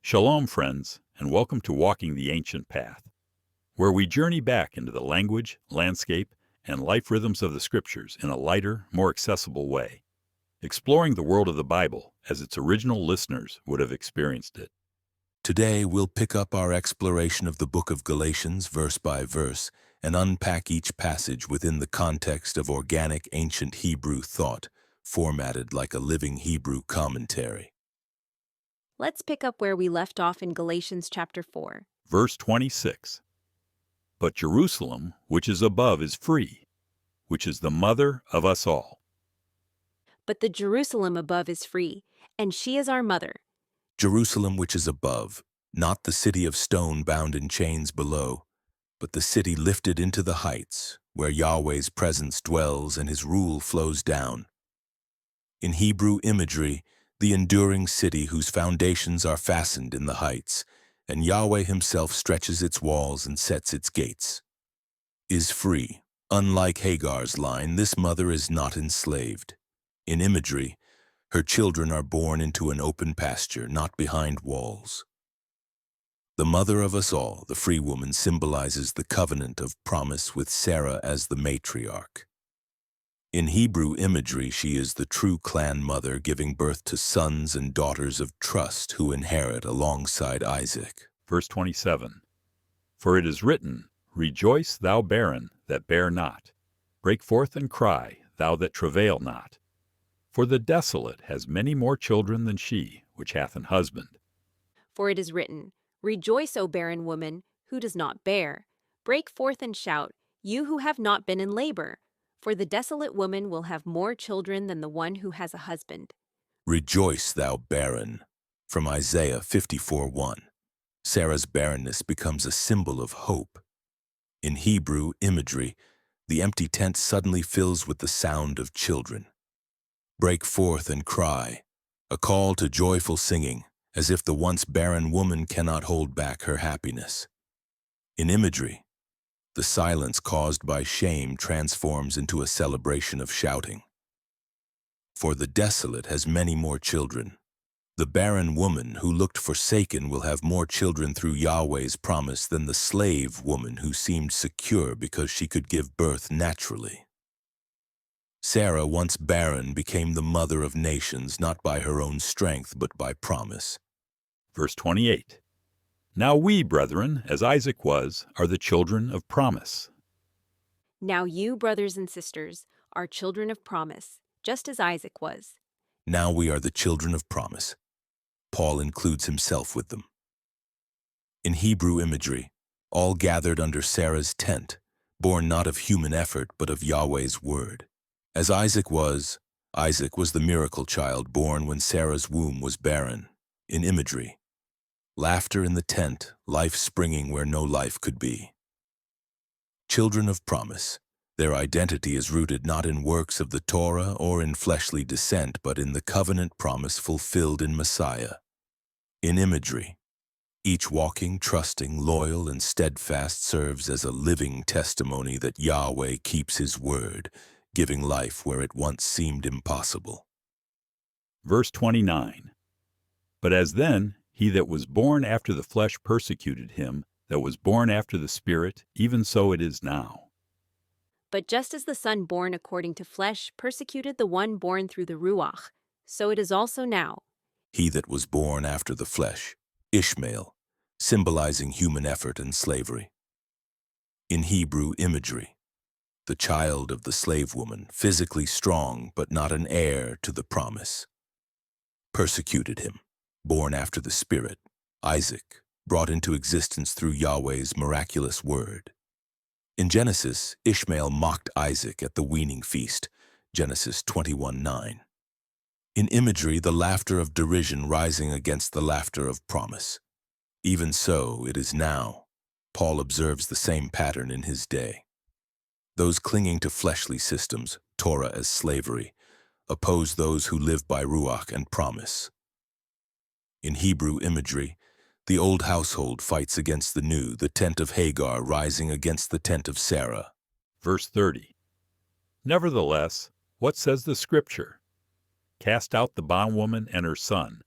Shalom, friends, and welcome to Walking the Ancient Path, where we journey back into the language, landscape, and life rhythms of the Scriptures in a lighter, more accessible way, exploring the world of the Bible as its original listeners would have experienced it. Today, we'll pick up our exploration of the book of Galatians verse by verse and unpack each passage within the context of organic ancient Hebrew thought, formatted like a living Hebrew commentary. Let's pick up where we left off in Galatians chapter 4. Verse 26. But Jerusalem, which is above, is free, which is the mother of us all. But the Jerusalem above is free, and she is our mother. Jerusalem which is above, not the city of stone bound in chains below, but the city lifted into the heights, where Yahweh's presence dwells and his rule flows down. In Hebrew imagery, the enduring city whose foundations are fastened in the heights, and Yahweh himself stretches its walls and sets its gates, is free. Unlike Hagar's line, this mother is not enslaved. In imagery, her children are born into an open pasture, not behind walls. The mother of us all, the free woman, symbolizes the covenant of promise with Sarah as the matriarch. In Hebrew imagery, she is the true clan mother, giving birth to sons and daughters of trust who inherit alongside Isaac. Verse 27. For it is written, Rejoice, thou barren, that bear not. Break forth and cry, thou that travail not. For the desolate has many more children than she, which hath an husband. For it is written, Rejoice, O barren woman, who does not bear. Break forth and shout, you who have not been in labor. For the desolate woman will have more children than the one who has a husband. Rejoice, thou barren. From Isaiah 54:1. Sarah's barrenness becomes a symbol of hope. In Hebrew imagery, the empty tent suddenly fills with the sound of children. Break forth and cry, a call to joyful singing, as if the once barren woman cannot hold back her happiness. In imagery, the silence caused by shame transforms into a celebration of shouting. For the desolate has many more children. The barren woman who looked forsaken will have more children through Yahweh's promise than the slave woman who seemed secure because she could give birth naturally. Sarah, once barren, became the mother of nations, not by her own strength, but by promise. Verse 28. Now we, brethren, as Isaac was, are the children of promise. Now you, brothers and sisters, are children of promise, just as Isaac was. Now we are the children of promise. Paul includes himself with them. In Hebrew imagery, all gathered under Sarah's tent, born not of human effort but of Yahweh's word. As Isaac was the miracle child born when Sarah's womb was barren. In imagery, laughter in the tent, life springing where no life could be. Children of promise, their identity is rooted not in works of the Torah or in fleshly descent, but in the covenant promise fulfilled in Messiah. In imagery, each walking, trusting, loyal, and steadfast serves as a living testimony that Yahweh keeps his word, giving life where it once seemed impossible. Verse 29. But as then he that was born after the flesh persecuted him that was born after the Spirit, even so it is now. But just as the son born according to flesh persecuted the one born through the Ruach, so it is also now. He that was born after the flesh, Ishmael, symbolizing human effort and slavery. In Hebrew imagery, the child of the slave woman, physically strong but not an heir to the promise, persecuted him, born after the Spirit, Isaac, brought into existence through Yahweh's miraculous word. In Genesis, Ishmael mocked Isaac at the weaning feast, Genesis 21:9. In imagery, the laughter of derision rising against the laughter of promise. Even so, it is now. Paul observes the same pattern in his day. Those clinging to fleshly systems, Torah as slavery, oppose those who live by Ruach and promise. In Hebrew imagery, the old household fights against the new, the tent of Hagar rising against the tent of Sarah. Verse 30. Nevertheless, what says the Scripture? Cast out the bondwoman and her son,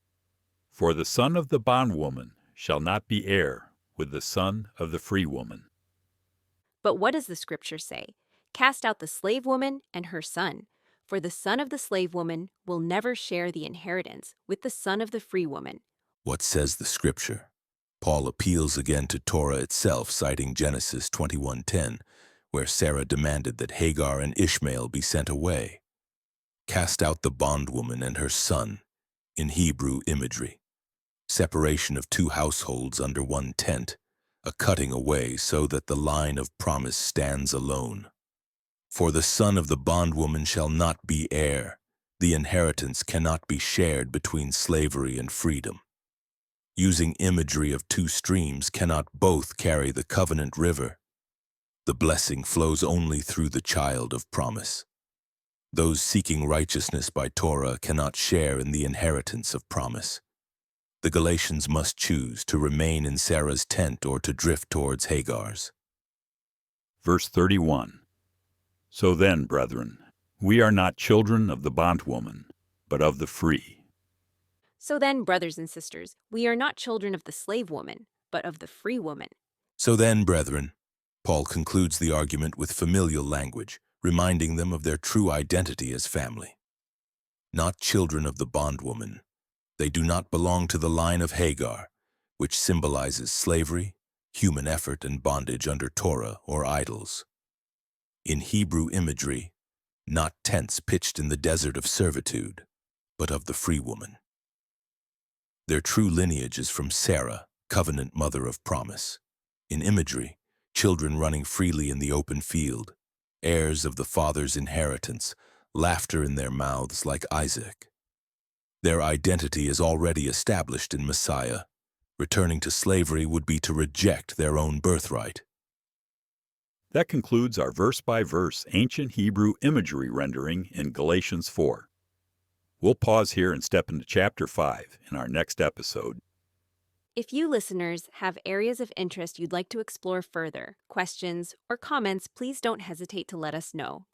For the son of the bondwoman shall not be heir with the son of the free woman. But what does the scripture say? Cast out the slave woman and her son, for the son of the slave woman will never share the inheritance with the son of the free woman. What says the scripture? Paul appeals again to Torah itself, citing Genesis 21:10, where Sarah demanded that Hagar and Ishmael be sent away. Cast out the bondwoman and her son, in Hebrew imagery. Separation of two households under one tent, a cutting away so that the line of promise stands alone. For the son of the bondwoman shall not be heir. The inheritance cannot be shared between slavery and freedom. Using imagery of two streams cannot both carry the covenant river. The blessing flows only through the child of promise. Those seeking righteousness by Torah cannot share in the inheritance of promise. The Galatians must choose to remain in Sarah's tent or to drift towards Hagar's. Verse 31. So then, brethren, we are not children of the bondwoman, but of the free. So then, brothers and sisters, we are not children of the slave woman, but of the free woman. So then, brethren, Paul concludes the argument with familial language, reminding them of their true identity as family. Not children of the bondwoman, they do not belong to the line of Hagar, which symbolizes slavery, human effort, and bondage under Torah or idols. In Hebrew imagery, not tents pitched in the desert of servitude, but of the free woman. Their true lineage is from Sarah, covenant mother of promise. In imagery, children running freely in the open field, heirs of the father's inheritance, laughter in their mouths like Isaac. Their identity is already established in Messiah. Returning to slavery would be to reject their own birthright. That concludes our verse-by-verse ancient Hebrew imagery rendering in Galatians 4. We'll pause here and step into chapter 5 in our next episode. If you listeners have areas of interest you'd like to explore further, questions, or comments, please don't hesitate to let us know.